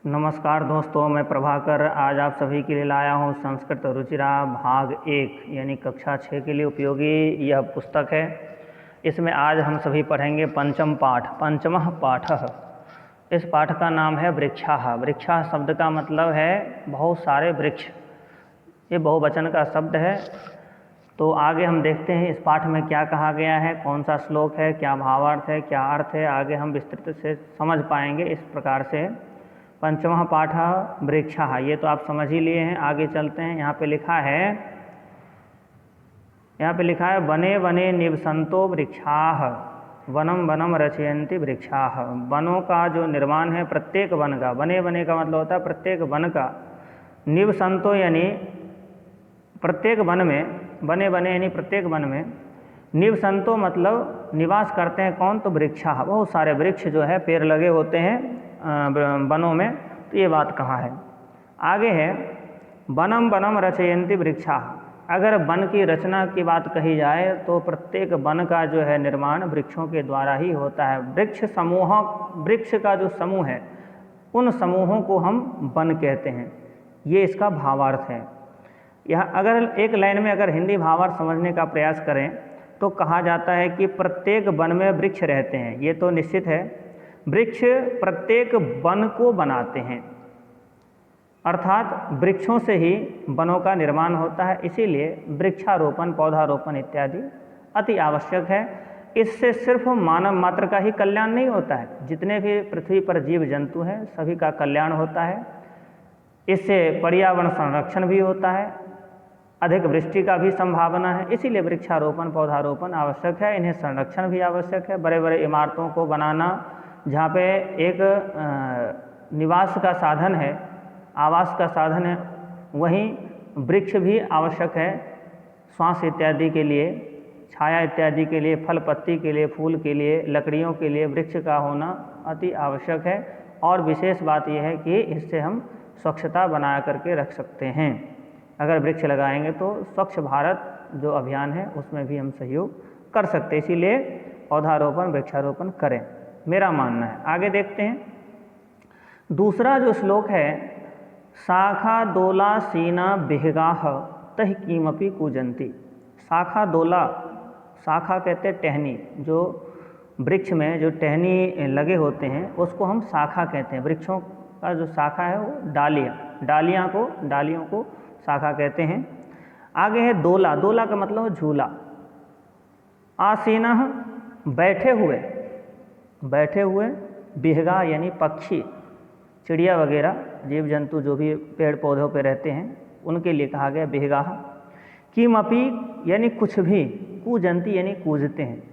नमस्कार दोस्तों, मैं प्रभाकर आज आप सभी के लिए लाया हूँ संस्कृत रुचिरा भाग 1 यानी कक्षा 6 के लिए उपयोगी यह पुस्तक है। इसमें आज हम सभी पढ़ेंगे पंचमः पाठः। इस पाठ का नाम है वृक्षाः। वृक्षाः शब्द का मतलब है बहुत सारे वृक्ष, ये बहुवचन का शब्द है। तो आगे हम देखते हैं इस पाठ में क्या कहा गया है, कौन सा श्लोक है, क्या भावार्थ है, क्या अर्थ है, आगे हम विस्तृत से समझ पाएंगे। इस प्रकार से पंचमः पाठः वृक्षाः, ये तो आप समझ ही लिए हैं। आगे चलते हैं। यहाँ पे लिखा है वने वने निवसन्तो वृक्षाः वनम वनम रचयन्ति वृक्षाः। वनों का जो निर्माण है, प्रत्येक वन का, वने वने का मतलब होता है प्रत्येक वन का, निवसन्तो यानी प्रत्येक वन में, वने वने यानी प्रत्येक वन में, निवसन्तो मतलब निवास करते हैं कौन, तो वृक्षाः, बहुत सारे वृक्ष जो है पेड़ लगे होते हैं वनों में। तो ये बात कहाँ है, आगे है वनम वनम रचयन्ति वृक्षाः। अगर वन की रचना की बात कही जाए तो प्रत्येक वन का जो है निर्माण वृक्षों के द्वारा ही होता है। वृक्ष का जो समूह है, उन समूहों को हम वन कहते हैं। ये इसका भावार्थ है। यह अगर एक लाइन में अगर हिंदी भावार्थ समझने का प्रयास करें तो कहा जाता है कि प्रत्येक वन में वृक्ष रहते हैं। ये तो निश्चित है, वृक्ष प्रत्येक वन को बनाते हैं, अर्थात वृक्षों से ही वनों का निर्माण होता है। इसीलिए वृक्षारोपण, पौधारोपण इत्यादि अति आवश्यक है। इससे सिर्फ मानव मात्र का ही कल्याण नहीं होता है, जितने भी पृथ्वी पर जीव जंतु हैं सभी का कल्याण होता है। इससे पर्यावरण संरक्षण भी होता है, अधिक वृष्टि का भी संभावना है। इसीलिए वृक्षारोपण, पौधारोपण आवश्यक है। इन्हें संरक्षण भी आवश्यक है। बड़े बड़े इमारतों को बनाना, जहाँ पे एक निवास का साधन है, आवास का साधन है, वहीं वृक्ष भी आवश्यक है। श्वास इत्यादि के लिए, छाया इत्यादि के लिए, फल पत्ती के लिए, फूल के लिए, लकड़ियों के लिए वृक्ष का होना अति आवश्यक है। और विशेष बात यह है कि इससे हम स्वच्छता बना करके रख सकते हैं। अगर वृक्ष लगाएंगे तो स्वच्छ भारत जो अभियान है उसमें भी हम सहयोग कर सकते हैं। इसीलिए पौधारोपण, वृक्षारोपण करें, मेरा मानना है। आगे देखते हैं। दूसरा जो श्लोक है, शाखा दोला सीना बिहगाह तह कीमपि कूजंती। शाखा दोला, शाखा कहते हैं टहनी, जो वृक्ष में जो टहनी लगे होते हैं उसको हम शाखा कहते हैं। वृक्षों का जो शाखा है वो डालियों को शाखा कहते हैं। आगे है दोला। दोला का मतलब है झूला। आसीनः बैठे हुए, बिहगा यानी पक्षी, चिड़िया वगैरह जीव जंतु जो भी पेड़ पौधों पे रहते हैं उनके लिए कहा गया बिहगा। किमपि यानी कुछ भी, कूजंती यानी कूजते हैं।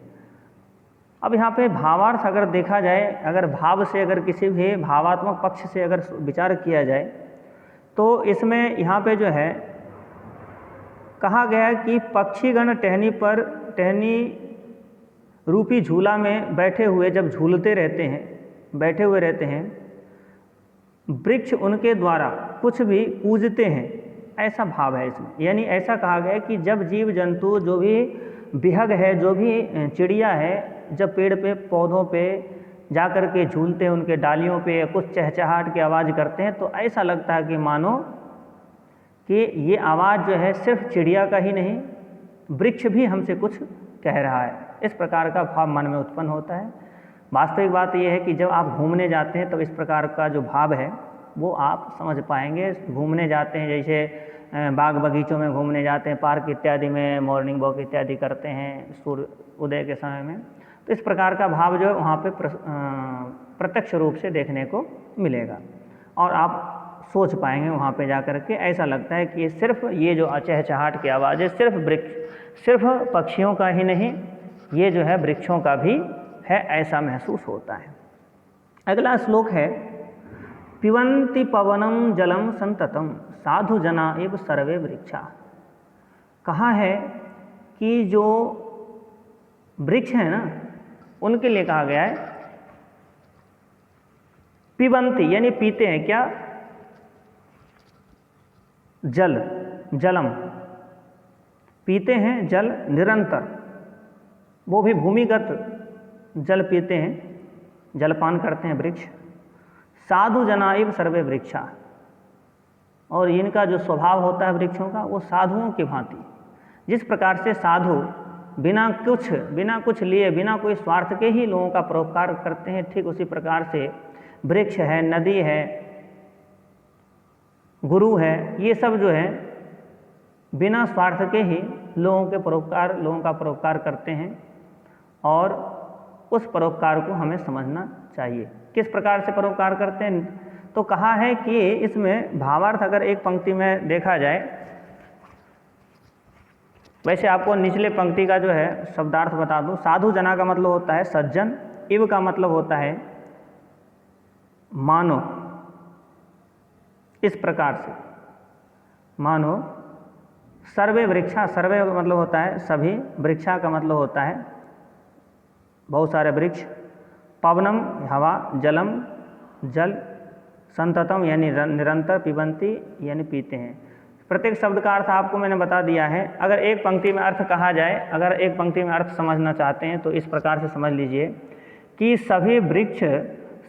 अब यहाँ पे भावार्थ अगर देखा जाए, अगर भाव से, अगर किसी भी भावात्मक पक्ष से अगर विचार किया जाए तो इसमें यहाँ पे जो है कहा गया कि पक्षीगण टहनी रूपी झूला में बैठे हुए जब झूलते रहते हैं, बैठे हुए रहते हैं, वृक्ष उनके द्वारा कुछ भी कूजते हैं, ऐसा भाव है इसमें। यानी ऐसा कहा गया कि जब जीव जंतु, जो भी बिहग है, जो भी चिड़िया है, जब पेड़ पे, पौधों पे जा कर के झूलते हैं, उनके डालियों पे कुछ चहचहाट की आवाज़ करते हैं, तो ऐसा लगता है कि मानो कि ये आवाज़ जो है सिर्फ चिड़िया का ही नहीं, वृक्ष भी हमसे कुछ कह रहा है। इस प्रकार का भाव मन में उत्पन्न होता है। वास्तविक बात यह है कि जब आप घूमने जाते हैं तब इस प्रकार का जो भाव है वो आप समझ पाएंगे। घूमने जाते हैं, जैसे बाग बगीचों में घूमने जाते हैं, पार्क इत्यादि में मॉर्निंग वॉक इत्यादि करते हैं सूर्य उदय के समय में, तो इस प्रकार का भाव जो है वहाँ पे प्रत्यक्ष रूप से देखने को मिलेगा और आप सोच पाएंगे वहाँ पे जा कर के। ऐसा लगता है कि सिर्फ ये जो चहचहाट की आवाज़ है सिर्फ पक्षियों का ही नहीं, ये जो है वृक्षों का भी है, ऐसा महसूस होता है। अगला श्लोक है पिबन्ति पवनम जलम संततम साधु जना एव सर्वे वृक्षा। कहा है कि जो वृक्ष है ना, उनके लिए कहा गया है पिबन्ति यानी पीते हैं क्या, जलम पीते हैं, जल निरंतर, वो भी भूमिगत जल पीते हैं, जलपान करते हैं वृक्ष। साधु जना इव सर्वे वृक्षा, और इनका जो स्वभाव होता है वृक्षों का वो साधुओं की भांति। जिस प्रकार से साधु बिना कुछ लिए, बिना कोई स्वार्थ के ही लोगों का परोपकार करते हैं, ठीक उसी प्रकार से वृक्ष है, नदी है, गुरु है, ये सब जो है बिना स्वार्थ के ही लोगों का परोपकार करते हैं, और उस परोपकार को हमें समझना चाहिए। किस प्रकार से परोपकार करते हैं, तो कहा है कि इसमें भावार्थ अगर एक पंक्ति में देखा जाए, वैसे आपको निचले पंक्ति का जो है शब्दार्थ बता दूं। साधु जना का मतलब होता है सज्जन, इव का मतलब होता है मानो। इस प्रकार से मानो सर्वे वृक्षा, सर्वे का मतलब होता है सभी, वृक्षा का मतलब होता है बहुत सारे वृक्ष, पवनम हवा, जलम जल, संततम यानी निरंतर, पिबंती यानी पीते हैं। प्रत्येक शब्द का अर्थ आपको मैंने बता दिया है। अगर एक पंक्ति में अर्थ कहा जाए, अगर एक पंक्ति में अर्थ समझना चाहते हैं तो इस प्रकार से समझ लीजिए कि सभी वृक्ष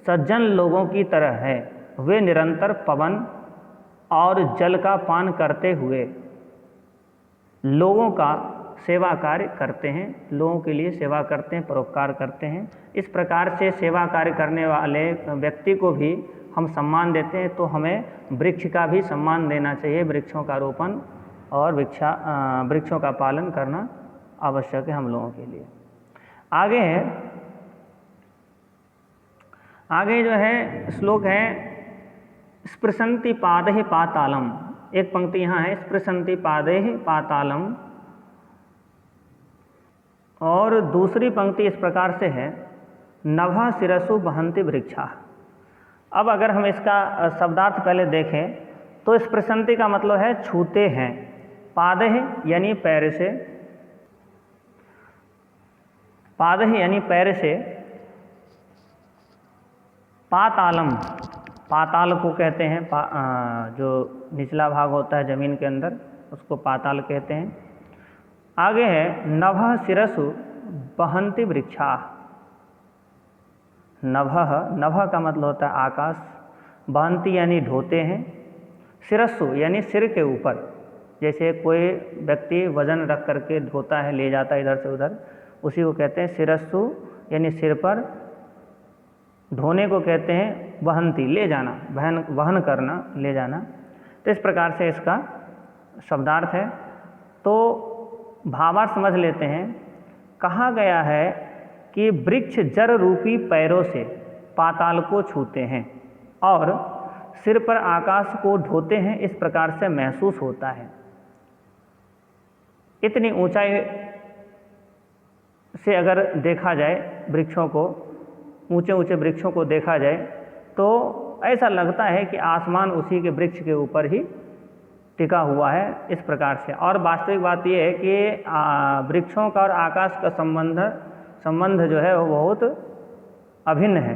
सज्जन लोगों की तरह है, वे निरंतर पवन और जल का पान करते हुए लोगों का सेवा कार्य करते हैं, लोगों के लिए सेवा करते हैं, परोपकार करते हैं। इस प्रकार से सेवा कार्य करने वाले व्यक्ति को भी हम सम्मान देते हैं, तो हमें वृक्ष का भी सम्मान देना चाहिए। वृक्षों का रोपण और वृक्षों का पालन करना आवश्यक है हम लोगों के लिए। आगे जो है श्लोक है स्पृशन्ति पादैः पातालम। एक पंक्ति यहाँ है स्पृशन्ति पादैः पातालम, और दूसरी पंक्ति इस प्रकार से है नभः शिरसु वहन्ति वृक्षा। अब अगर हम इसका शब्दार्थ पहले देखें तो स्पृशन्ति का मतलब है छूते हैं, पादैः यानी पैर से, पादैः यानी पैर से, पातालम, पाताल को कहते हैं जो निचला भाग होता है ज़मीन के अंदर, उसको पाताल कहते हैं। आगे है नभः शिरसु वहन्ति वृक्षा। नभः का मतलब होता है आकाश, वहन्ति यानी ढोते हैं, शिरसु यानी सिर के ऊपर। जैसे कोई व्यक्ति वजन रख करके ढोता है, ले जाता है इधर से उधर, उसी को कहते हैं शिरस्सु, यानी सिर पर ढोने को कहते हैं वहन्ति, ले जाना, वहन करना, ले जाना। तो इस प्रकार से इसका शब्दार्थ है। तो भावार्थ समझ लेते हैं। कहा गया है कि वृक्ष जड़ रूपी पैरों से पाताल को छूते हैं और सिर पर आकाश को ढोते हैं, इस प्रकार से महसूस होता है। इतनी ऊंचाई से अगर देखा जाए वृक्षों को, ऊंचे ऊंचे वृक्षों को देखा जाए तो ऐसा लगता है कि आसमान उसी के वृक्ष के ऊपर ही टिका हुआ है, इस प्रकार से। और वास्तविक बात यह है कि वृक्षों का और आकाश का संबंध जो है वो बहुत अभिन्न है,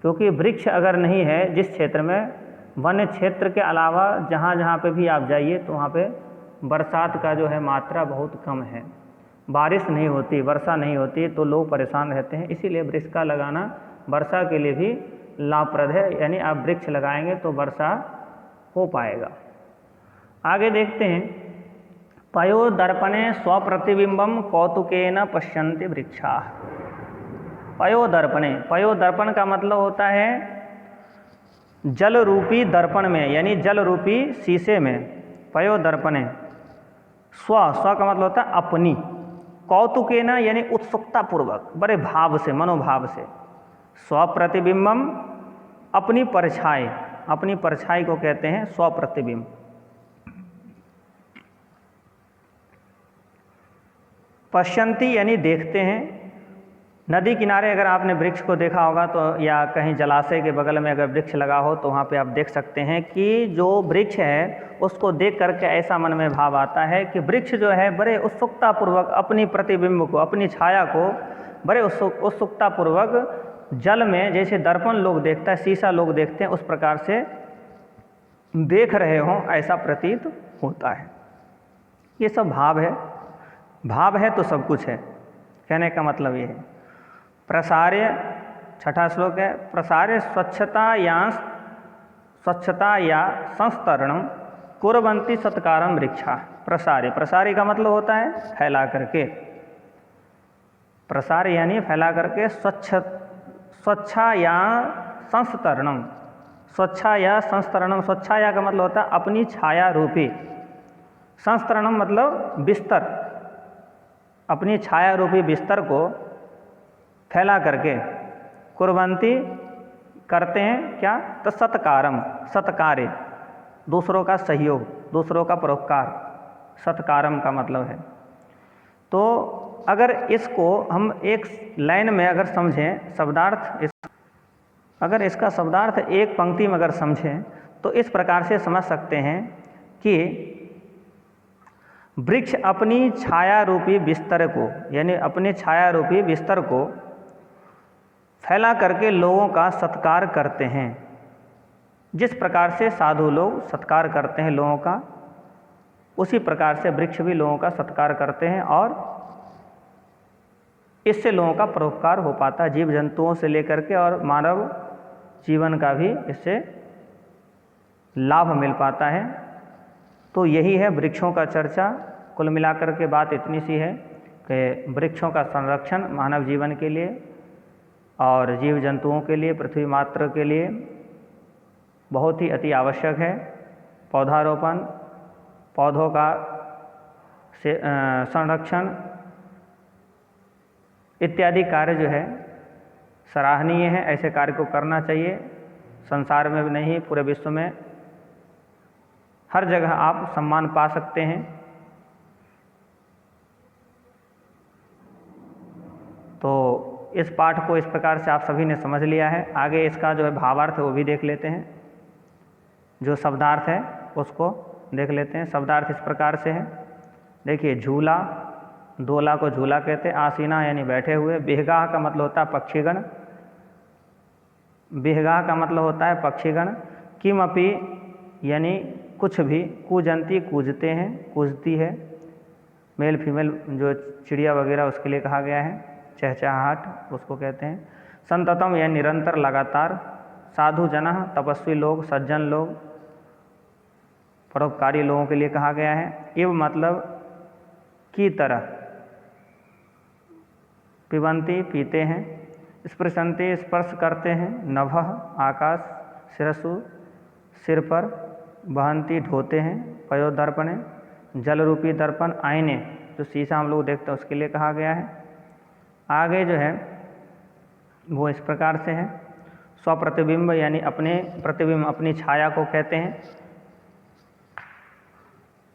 क्योंकि वृक्ष अगर नहीं है जिस क्षेत्र में, वन्य क्षेत्र के अलावा जहाँ जहाँ पे भी आप जाइए तो वहाँ पे बरसात का जो है मात्रा बहुत कम है, बारिश नहीं होती, वर्षा नहीं होती, तो लोग परेशान रहते हैं। इसीलिए वृक्ष का लगाना वर्षा के लिए भी लाभप्रद है, यानी आप वृक्ष लगाएंगे तो वर्षा हो पाएगा। आगे देखते हैं, पयोदर्पणे स्वप्रतिबिंबम कौतुकेन पश्यन्ति वृक्षाः। पयोदर्पणे, पयोदर्पण का मतलब होता है जल रूपी दर्पण में, यानी जल रूपी शीशे में। पयोदर्पणे, स्व का मतलब होता है अपनी, कौतुकेन यानी उत्सुकता पूर्वक, बड़े भाव से, मनोभाव से। स्वप्रतिबिंबम अपनी परछाई, अपनी परछाई को कहते हैं स्वप्रतिबिंब। पश्यन्ति यानी देखते हैं। नदी किनारे अगर आपने वृक्ष को देखा होगा तो, या कहीं जलाशय के बगल में अगर वृक्ष लगा हो तो वहाँ पे आप देख सकते हैं कि जो वृक्ष है उसको देख करके ऐसा मन में भाव आता है कि वृक्ष जो है बड़े उत्सुकतापूर्वक अपनी प्रतिबिंब को, अपनी छाया को बड़े उत्सुकतापूर्वक जल में, जैसे दर्पण लोग देखता है, शीशा लोग देखते हैं, उस प्रकार से देख रहे हों, ऐसा प्रतीत होता है। ये सब भाव है, भाव है तो सब कुछ है, कहने का मतलब ये है। प्रसार्य छठा श्लोक है, प्रसारे स्वच्छता या संस्तरणम कुर्वन्ति सत्कारम वृक्षा। प्रसारे, प्रसारे का मतलब होता है फैला करके, प्रसार यानी फैला करके, स्वच्छा या संस्तरणम, स्वच्छा या संस्तरणम, स्वच्छाया का मतलब होता है अपनी छाया रूपी, संस्तरणम मतलब बिस्तर, अपनी छाया रूपी बिस्तर को फैला करके, कुर्वन्ति करते हैं क्या, तो सत्कारम, सत्कार्य, दूसरों का सहयोग, दूसरों का परोपकार, सत्कारम का मतलब है। तो अगर इसको हम एक लाइन में अगर समझें शब्दार्थ, अगर इसका शब्दार्थ एक पंक्ति में अगर समझें तो इस प्रकार से समझ सकते हैं कि वृक्ष अपनी छाया रूपी बिस्तर को, यानी अपने छाया रूपी बिस्तर को फैला करके लोगों का सत्कार करते हैं। जिस प्रकार से साधु लोग सत्कार करते हैं लोगों का, उसी प्रकार से वृक्ष भी लोगों का सत्कार करते हैं और इससे लोगों का परोपकार हो पाता है, जीव जंतुओं से लेकर के और मानव जीवन का भी इससे लाभ मिल पाता है। तो यही है वृक्षों का चर्चा। कुल मिलाकर के बात इतनी सी है कि वृक्षों का संरक्षण मानव जीवन के लिए और जीव जंतुओं के लिए, पृथ्वी मात्र के लिए बहुत ही अति आवश्यक है। पौधारोपण, पौधों का संरक्षण इत्यादि कार्य जो है सराहनीय है, ऐसे कार्य को करना चाहिए। संसार में भी नहीं, पूरे विश्व में हर जगह आप सम्मान पा सकते हैं। तो इस पाठ को इस प्रकार से आप सभी ने समझ लिया है। आगे इसका जो है भावार्थ है वो भी देख लेते हैं, जो शब्दार्थ है उसको देख लेते हैं। शब्दार्थ इस प्रकार से है, देखिए झूला, दोला को झूला कहते हैं, आसीना यानी बैठे हुए, बिहगाह का मतलब होता है पक्षीगण, बिहगाह का मतलब होता है पक्षीगण, किमपि यानी कुछ भी, कूजंती कूजते हैं, कूजती है, मेल फीमेल जो चिड़िया वगैरह उसके लिए कहा गया है, चहचहाहट उसको कहते हैं। संततम यानी निरंतर, लगातार, साधु जनः तपस्वी लोग, सज्जन लोग, परोपकारी लोगों के लिए कहा गया है। इव मतलब की तरह, पिबंती पीते हैं, स्पृशंति स्पर्श करते हैं, नभः आकाश, शिरसु सिर पर, वहंती ढोते हैं, पयो दर्पणे जल रूपी दर्पण, आईने जो शीशा हम लोग देखते हैं उसके लिए कहा गया है। आगे जो है वो इस प्रकार से है, स्वप्रतिबिंब यानी अपने प्रतिबिंब, अपनी छाया को कहते हैं।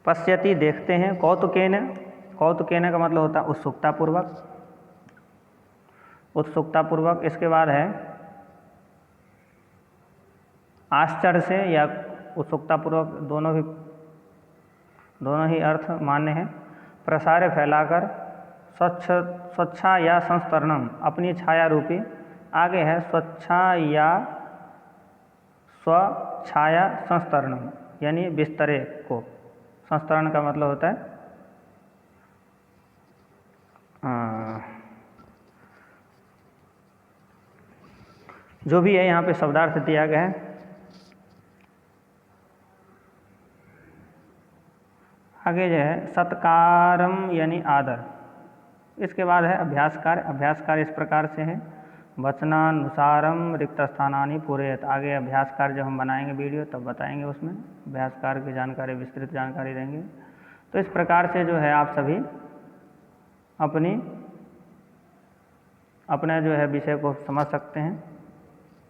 पश्यति देखते हैं, कौतुकेन, कौतुकेन का मतलब होता है उत्सुकतापूर्वक, उत्सुकतापूर्वक। इसके बाद है आश्चर्य से या उत्सुकतापूर्वक, दोनों ही अर्थ मान्य है। प्रसार फैलाकर, स्वच्छा या संस्तरणम अपनी छाया रूपी, आगे है स्वच्छा या स्वछाया संस्तरणम यानी बिस्तरे को, संस्तरण का मतलब होता है जो भी है यहाँ पे शब्दार्थ दिया गया है। आगे जो है सत्कारम यानी आदर। इसके बाद है अभ्यास कार्य। अभ्यास कार्य इस प्रकार से है, वचनानुसारम रिक्त स्थानानि पूरयत। आगे अभ्यास कार्य जब हम बनाएंगे वीडियो तब बताएंगे, उसमें अभ्यास कार्य की जानकारी, विस्तृत जानकारी देंगे। तो इस प्रकार से जो है आप सभी अपने जो है विषय को समझ सकते हैं।